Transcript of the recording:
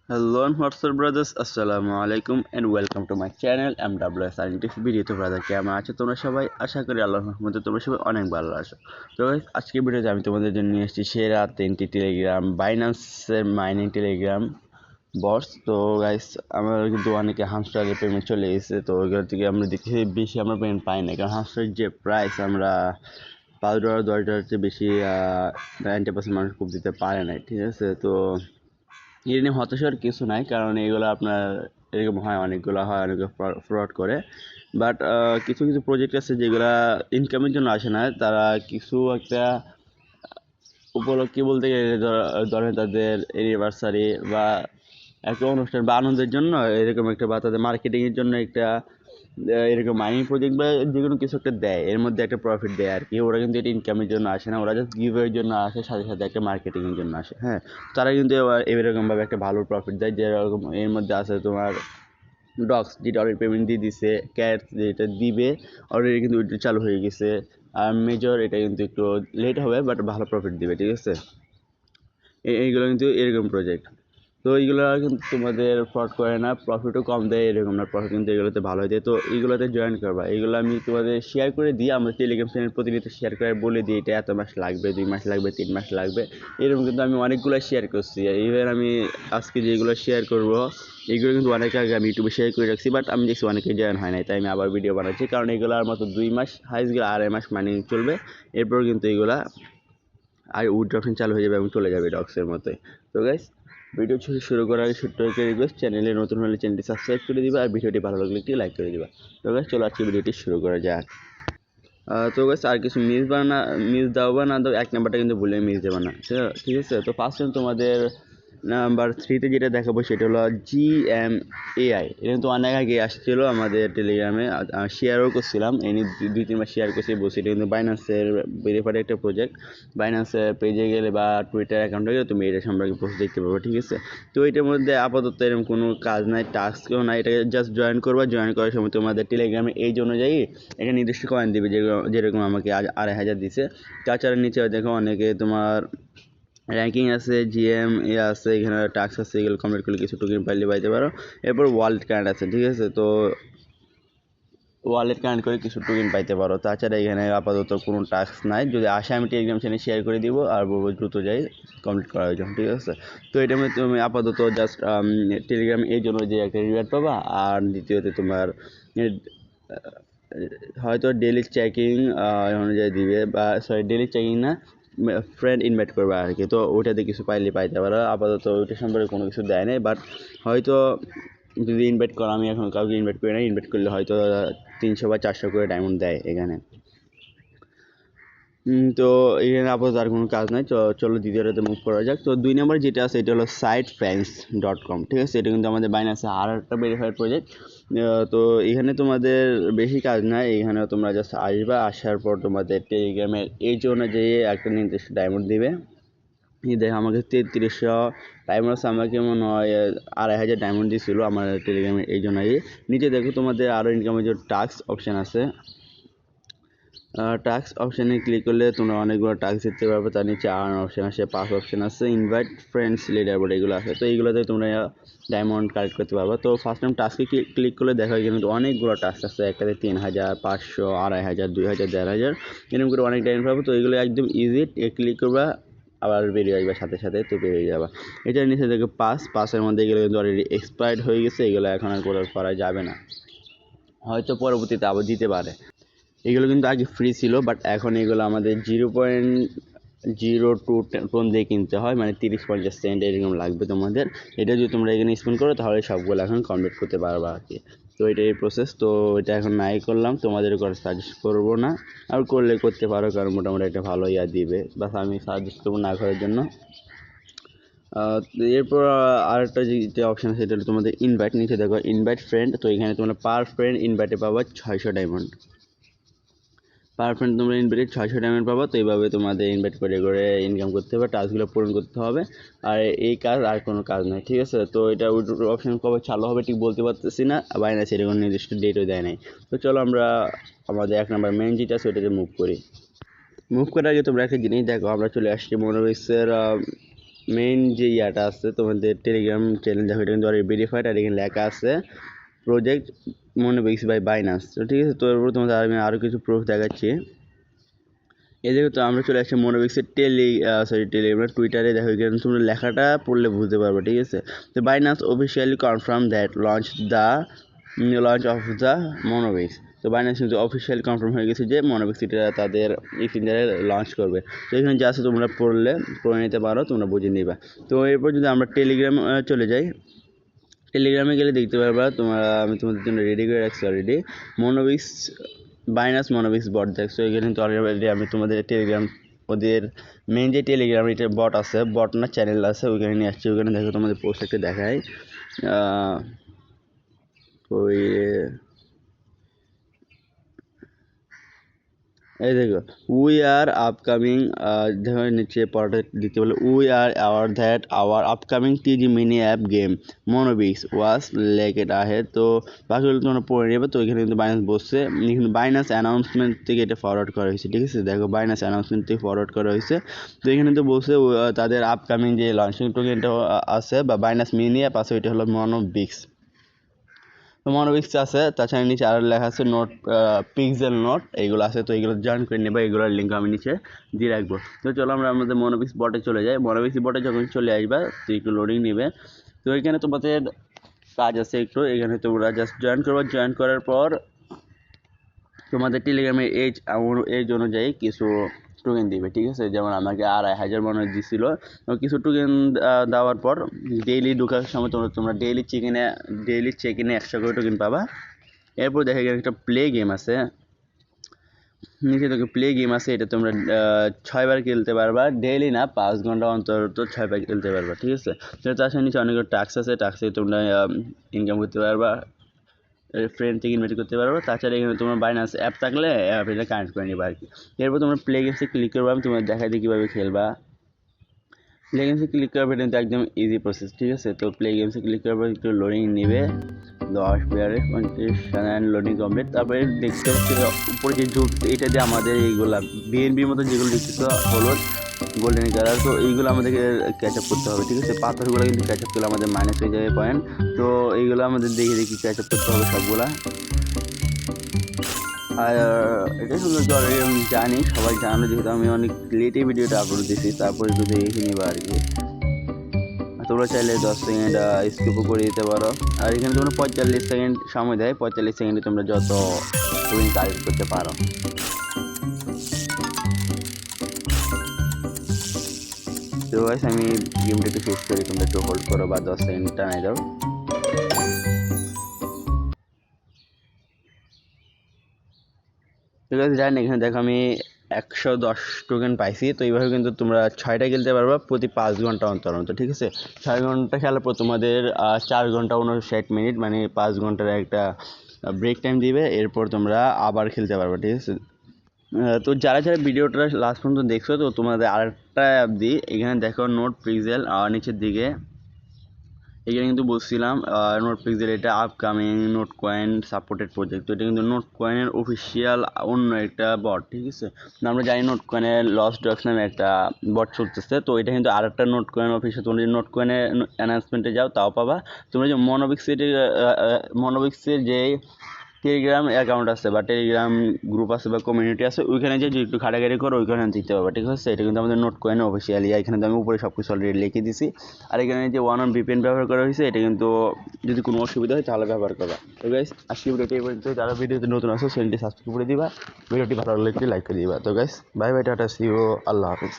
Hello and what's up brothers, Assalamu alaikum and welcome to my channel MWS Scientific video। তো brother কেমন আছো তোমরা সবাই? আশা করি আল্লাহর রহমতে তোমরা সবাই অনেক ভালো আছো। তো guys, আজকের ভিডিওতে আমি তোমাদের জন্য নিয়ে এসেছি সেরা 3টি টেলিগ্রাম বাইন্যান্সের মাইনিং টেলিগ্রাম বটস। তো গাইস, আমার কিন্তু অনেকে হামস্টারের পেমেন্ট চলে এসেছে, তো ওইগুলো থেকে আমরা দেখি বেশি আমরা পেমেন্ট পাই না, কারণ হামস্টারের যে প্রাইস আমরা $5 $10 চেয়ে বেশি 90% মানুষ খুব দিতে পারে না, ঠিক আছে। তো এর নিয়ে হতাশার কিছু নাই, কারণ এগুলো আপনার এরকম হয়, অনেকগুলো হয়, অনেকে ফ্রড করে। বাট কিছু কিছু প্রজেক্ট আছে যেগুলো ইনকামের জন্য আসে না, তারা কিছু একটা উপলক্ষে বলতে গেলে ধরেন তাদের অ্যানিভার্সারি বা একটা অনুষ্ঠান বা আনন্দের জন্য এরকম একটা, বা তাদের মার্কেটিংয়ের জন্য একটা এরকম মাইনিং প্রজেক্ট বা যে কোনো কিছু একটা দেয়, এর মধ্যে একটা প্রফিট দেয় আর কি। ওরা কিন্তু এটা ইনকামের জন্য আসে না, ওরা জাস্ট গিভের জন্য আসে, সাথে সাথে একটা মার্কেটিংয়ের জন্য আসে। হ্যাঁ, তারা কিন্তু এরকমভাবে একটা ভালো প্রফিট দেয়, যেরকম এর মধ্যে আছে তোমার ডক্স, যেটা অলরেডি পেমেন্ট দিয়ে দিছে, ক্যাট যেটা দিবে অলরেডি কিন্তু ওইটা চালু হয়ে গেছে, আর মেজর এটা কিন্তু একটু লেট হবে বাট ভালো প্রফিট দিবে, ঠিক আছে। এইগুলো কিন্তু এরকম প্রজেক্ট। তো এইগুলো কিন্তু তোমাদের ফ্রড করে না, প্রফিটও কম দেয়, এরকম না, প্রফিট কিন্তু এগুলোতে ভালো দেয়। তো এইগুলোতে জয়েন করবা, এগুলো আমি তোমাদের শেয়ার করে দিই, আমরা টেলিগ্রাম চ্যানেল প্রতিনিয়ত শেয়ার করে বলে দিই এটা এত মাস লাগবে, 2 মাস লাগবে, 3 মাস লাগবে, এরকম কিন্তু আমি অনেকগুলো শেয়ার করছি। ইভেন আমি আজকে যেগুলো শেয়ার করব এগুলো কিন্তু অনেক আগে আমি ইউটিউবে শেয়ার করে রাখছি, বাট আমি দেখছি অনেকে জয়েন হয় নাই, তাই আমি আবার ভিডিও বানাচ্ছি, কারণ এগুলোর মতো 2 মাস হাইস্ট গেলে 2.5 মাস মানে চলবে, এরপর কিন্তু এগুলা আর উইথড্রপশন চালু হয়ে যাবে এবং চলে যাবে ডক্সের মতোই। তো গাইস, ভিডিও শুরু করার আগে ছোট্ট একটা রিকোয়েস্ট, চ্যানেলে নতুন হলে চ্যানেলটি সাবস্ক্রাইব করে দিবা, আর ভিডিওটি ভালো লাগলে একটি লাইক করে দিবা। তো গাইস, চলো আজকে ভিডিওটি শুরু করা যাক। তো গাইস, আর কিছু মিস দাও বা না দাও, 1 নাম্বারটা কিন্তু ভুলে মিস দেবে না, ঠিক আছে। তো ফার্স্ট টাইম তোমাদের নাম্বার 3তে যেটা দেখাবো সেটা হলো GMAI। এটা কিন্তু অনেক আগে আসছিল আমাদের টেলিগ্রামে, শেয়ারও করছিলাম, এই নিয়ে 2-3 মাস শেয়ার করছি, বলছি এটা কিন্তু বাইন্যান্সের ভেরিফাইড একটা প্রজেক্ট। বাইন্যান্সের পেজে গেলে বা টুইটার অ্যাকাউন্টে গেলে তুমি এটা সম্পর্কে পোস্ট দেখতে পাবো, ঠিক আছে। তো এটার মধ্যে আপাতত এরকম কোনো কাজ নাই, টাস্কও নাই, এটাকে জাস্ট জয়েন করবা। জয়েন করার সময় তোমাদের টেলিগ্রামে এজ অনুযায়ী একটা নির্দিষ্ট কয়েন দিবে, যেরকম আমাকে আজ 2,500 দিছে। তাছাড়া নিচে দেখো অনেকে তোমার র্যাঙ্কিং আছে, GMA আছে, এখানে টাস্ক আছে, এগুলো কমপ্লিট করলে কিছু টোকেন পাইতে পারো। এরপর ওয়ালেট কারেন্ট আছে, ঠিক আছে। তো ওয়ালেট কানেক্ট করে কিছু টোকেন পাইতে পারো। তাছাড়া এখানে আপাতত কোনো টাস্ক নাই, যদি আসে আমি টেলিগ্রাম চ্যানেলে শেয়ার করে দিব আর বলবো দ্রুত যাই কমপ্লিট করার জন্য, ঠিক আছে। তো এটা মধ্যে তুমি আপাতত জাস্ট টেলিগ্রাম এই জন্য যে একটা রিওয়ার্ড পাবা, আর দ্বিতীয়ত তোমার হয়তো ডেলি চেকিং অনুযায়ী দিবে, বা সরি ডেলি চেকিং না, ফ্রেন্ড ইনভাইট করবে আর কি। তো ওইটাতে কিছু পাইতে পারো, আপাতত ওইটা সম্পর্কে কোনো কিছু দেয় নাই, বাট হয়তো যদি ইনভাইট করো, আমি এখন কাউকে ইনভাইট করি না, ইনভাইট করলে হয়তো 300 বা 400 করে ডায়মন্ড দেয় এখানে। তো এখানে আপাতত আর কোনো কাজ নাই, চলো দ্বিতীয়টাতে মুভ করা যাক। তো 2 নম্বর যেটা আছে এটা হলো sitefriends.com, ঠিক আছে। এটা কিন্তু আমাদের বাইনান্সে আর একটা ভেরিফাইড প্রজেক্ট। তো এখানে তোমাদের বেশি কাজ নাই, এখানে তোমরা জাস্ট আসবা, আসার পর তোমাদের টেলিগ্রামের এই অনুযায়ী একটা নির্দিষ্ট ডায়মন্ড দিবে। দেখো আমাকে 3300 ডায়মন্ড আছে, আমাকে মনে হয় 2,500 ডায়মন্ড দিয়েছিল আমার টেলিগ্রামের এই জন্যই। নিচে দেখো তোমাদের আরও ইনকামের যে টাস্ক অপশান আছে, টাস্ক অপশানে ক্লিক করলে তোমরা অনেকগুলো টাস্ক দিতে পারবে। তার নিচে আর্ন অপশান আছে, পাস অপশান আছে, ইনভাইট ফ্রেন্ডস, লিডারবোর্ড এগুলো আছে। তো এইগুলোতে তোমরা ডায়মন্ড কালেক্ট করতে পারবে। তো ফার্স্ট টাইম টাস্কে ক্লিক করলে দেখা যায় কিন্তু অনেকগুলো টাস্ক আছে, একটাতে 3,000, 500, 2,500, 2,000, 1,500 এরকম করে অনেক ডায়মন্ড পাবো। তো এগুলো একদম ইজি, ক্লিক করবা আবার বেরিয়ে আসবে সাথে সাথে, তো বেরিয়ে যাবা। এটার নিচে দেখো পাসের মধ্যে এগুলো কিন্তু অলরেডি এক্সপায়ার্ড হয়ে গেছে, এগুলো এখন আর করা যাবে না, হয়তো পরবর্তীতে আবার দিতে পারে। এগুলো কিন্তু আগে ফ্রি ছিল, বাট এখন এগুলো আমাদের 0.02 টোন দিয়ে কিনতে হয়, মানে 30-50 সেন্ট এরকম লাগবে তোমাদের। এটা যদি তোমরা এখানে স্পেন্ড করো তাহলে সবগুলো এখন কমপ্লিট করতে পারবা আর কি। তো এটাই প্রসেস। তো এটা এখন নাই করলাম, তোমাদের করে সাজেস্ট করবো না, আর করলে করতে পারো, কারণ মোটামুটি একটা ভালো দিবে, বাস আমি সাজেস্ট করবো না করার জন্য। এরপর আরেকটা যে অপশান আছে সেটা হলো তোমাদের ইনভাইট। নিচে দেখো ইনভাইট ফ্রেন্ড, তো এখানে তোমরা পার ফ্রেন্ড ইনভাইটে পাবা 600 ডায়মন্ড। পার ফ্রেন্ড তোমরা ইনভাইটে 600 ডায়মন্ড পাবা। তো এইভাবে তোমাদের ইনভাইট করে করে ইনকাম করতে হবে, টাস্কগুলো পূরণ করতে হবে, আর এই কাজ আর কোনো কাজ নয়, ঠিক আছে। তো এটা অপশন কবে চালু হবে ঠিক বলতে পারতেছি না, বাইরে সেরকম নির্দিষ্ট ডেটও দেয় নাই। তো চলো আমরা আমাদের 1 নাম্বার মেন যেটা আছে ওইটাতে মুভ করি। মুভ করার আগে তোমরা একটা জিনিস দেখো, আমরা চলে আসছি মোনোবিক্সের মেইন যে ইয়াটা আছে তোমাদের টেলিগ্রাম চ্যানেল, দেখো এটা কিন্তু অলরেডি ভেরিফাইড, আর এখানে লেখা আছে প্রজেক্ট মনোবিক্স বাই বাইনান্স। তো ঠিক আছে, তো এরপর তোমাদের আমি আরও কিছু প্রুফ দেখাচ্ছি। এই দেখো, তো আমরা চলে আসছি মনোবিক্সের টেলিগ্রাম টুইটারে। দেখো এখানে তোমরা লেখাটা পড়লে বুঝতে পারবে, ঠিক আছে। তো Binance officially confirm that launch of the Monobix. তো বাইনান্স কিন্তু অফিসিয়ালি কনফার্ম হয়ে গেছে যে মনোবিক্স এটা তাদের এক্সচেঞ্জারে লঞ্চ করবে। তো এখানে যা আছে তোমরা পড়ে নিতে পারো, তোমরা বুঝে নিবা। তো এরপর যদি আমরা টেলিগ্রাম চলে যাই, টেলিগ্রামে গেলে দেখতে পারবা আমি তোমাদের জন্য রেডি করে রাখছি অলরেডি মনোবিক্স বাইনান্স মনোবিক্স বট। দেখছো এখানে কিন্তু অলরেডি আমি তোমাদের টেলিগ্রাম ওদের মেইন যে টেলিগ্রাম এটা বট আছে, বট না চ্যানেল আছে, ওইখানে নিয়ে আসছি। ওইখানে দেখো তোমাদের পোস্ট একটা দেখায়, ওই এই দেখো উই আর আপকামিং, দেখো নিচে পড়াটা দিতে বলে we are our upcoming TG mini app game Monobix was লেকেট আহে। তো বাকিগুলো তোমরা পড়ে নেবে। তো এখানে কিন্তু বাইনান্স বসছে, এখানে বাইনান্স অ্যানাউন্সমেন্ট থেকে এটা ফরওয়ার্ড করা হয়েছে, ঠিক আছে। দেখো বাইনান্স অ্যানাউন্সমেন্ট থেকে ফরওয়ার্ড করা হয়েছে। তো এখানে তো বলছে তাদের আপকামিং যে লঞ্চিং টোকেনটা আছে বা বাইনান্স মিনি অ্যাপ আছে, ওইটা হলো মনোবিক্স। তো মনোবিক্স আছে, তাছাড়া নিচে আরও লেখা আছে নোট পিক্সেল নোট, এইগুলো আছে। তো এইগুলো জয়েন করে নেবে, এইগুলোর লিঙ্ক আমি নিচে দিয়ে রাখবো। তো চলো আমরা আমাদের মনোবিক্স বটে চলে যাই। মনোবিক্স বটে যখন চলে আসবা তো একটু লোডিং নেবে। তো এখানে তোমাদের কাজ আছে একটু, এখানে তোমরা জাস্ট জয়েন করবা। জয়েন করার পর তোমাদের টেলিগ্রামের এজ অনুযায়ী কিছু টোকেন দিবে, ঠিক আছে। যেমন আমাকে 2,500 মনে দিছিল। কিছু টোকেন দেওয়ার পর ডেইলি ঢোকার সময় তোমরা ডেইলি চেক ইনে 100 করে টোকেন পাবা। এরপর দেখা গেলে একটা প্লে গেম আছে, নিচে দেখো প্লে গেম আছে, এটা তোমরা 6 বার খেলতে পারবা, ডেইলি না 5 ঘন্টা অন্তর 6 বার খেলতে পারবা, ঠিক আছে। তার সাথে নিচে অনেকগুলো টাস্ক আছে, টাস্কে তোমরা ইনকাম করতে পারবা, ফ্রেন্ড থেকে ইনভাইট করতে পারবো। তাছাড়া এখানে তোমার বাইনান্স অ্যাপ থাকলে অ্যাপ এটা কানেক্ট করে নিবা আর কি। এরপর তোমরা প্লে গেমসে ক্লিক করবো, আমি তোমার দেখাই দিই কীভাবে খেলবা। প্লে গেমসে ক্লিক করার পর কিন্তু একদম ইজি প্রসেস, ঠিক আছে। তো প্লে গেমসে ক্লিক করার পর একটু লোডিং নেবে, 10 বিয়ারে 50 লোডিং কমপ্লিট। তারপরে দেখতে হচ্ছে উপরে যে যুগ এটা দিয়ে আমাদের এইগুলা বিএনবির মতো যেগুলো দেখতেছো হলুদ গোল্ডেন কালার, তো এইগুলো আমাদেরকে ক্যাচ আপ করতে হবে, ঠিক আছে। পাথরগুলো কিন্তু ক্যাচ আপ করলে আমাদের মাইনাস হয়ে যাবে পয়েন্ট। তো এইগুলো আমাদের দেখে দেখি ক্যাচ আপ করতে হবে সবগুলা। আর এটা সৌন্দর্য অলরেডি আমি জানি, সবাই জানো, যেহেতু আমি অনেক লেটে ভিডিওটা আপলোড দিয়েছি। তারপরে একটু দেখে নিবা আর কি। তোমরা চাইলে 10 সেকেন্ড স্কিপও করে দিতে পারো। আর এখানে তোমরা 45 সেকেন্ড সময় দেয়, 45 সেকেন্ডে তোমরা যত তুমি কালেক্ট করতে পারো। তো গাইস আমি গেমটা একটু শেষ করি, তোমরা একটু হোল্ড করো বা 10 সেকেন্ড টানাই দাও। ঠিক আছে, জানি এখানে দেখো আমি 110 টোকেন পাইছি। তো এইভাবে কিন্তু তোমরা 6টা খেলতে পারবা প্রতি 5 ঘন্টা অন্তর অন্তর, ঠিক আছে। 6 ঘন্টা খেলার পর তোমাদের 4 ঘন্টা 59 মিনিট মানে 5 ঘন্টার একটা ব্রেক টাইম দিবে। এরপর তোমরা আবার খেলতে পারবা, ঠিক আছে। তো যারা ভিডিওটা লাস্ট পর্যন্ত দেখছো, তো তোমাদের আরেকটা অ্যাপ দিই। এখানে দেখো নোট পিক্সেল নিচের দিকে, এখানে কিন্তু বলছিলাম নোট পিক্সেল এটা upcoming note coin supported project. তো এটা কিন্তু নোট কয়েনের অফিসিয়াল অন্য একটা বট, ঠিক আছে। আমরা জানি নোট কয়েনের লস ডক্স নামে একটা বট চলতেছে। তো এটা কিন্তু আরেকটা নোট কয়েন অফিসিয়াল, তোমরা যদি নোট কয়েনের অ্যানাউন্সমেন্টে যাও তাও পাবা। তোমরা যে মনোবিক্সের যে টেলিগ্রাম অ্যাকাউন্ট আছে বা টেলিগ্রাম গ্রুপ আছে বা কমিউনিটি আছে, ওইখানে যে একটু ঘাটাঘাটি করো, ওইখানে দিতে পারবা, ঠিক আছে। এটা কিন্তু আমাদের নোট কয়েন অফিসিয়ালি, এখানে তো আমি উপরে সব কিছু অলরেডি লিখে দিছি। আর এখানে যে VPN ব্যবহার করা হয়েছে, এটা কিন্তু যদি কোনো অসুবিধা হয় তাহলে ব্যবহার করবা। তো গাইস আজকে ভিডিওটি এই পর্যন্ত। যারা ভিডিওতে নতুন আসো চ্যানেলটি সাবস্ক্রাইব করে দিবা, ভিডিওটি ভালো লাগলে লাইক করে দিবা। তো guys bye bye, tata, see you, আল্লাহ হাফিজ।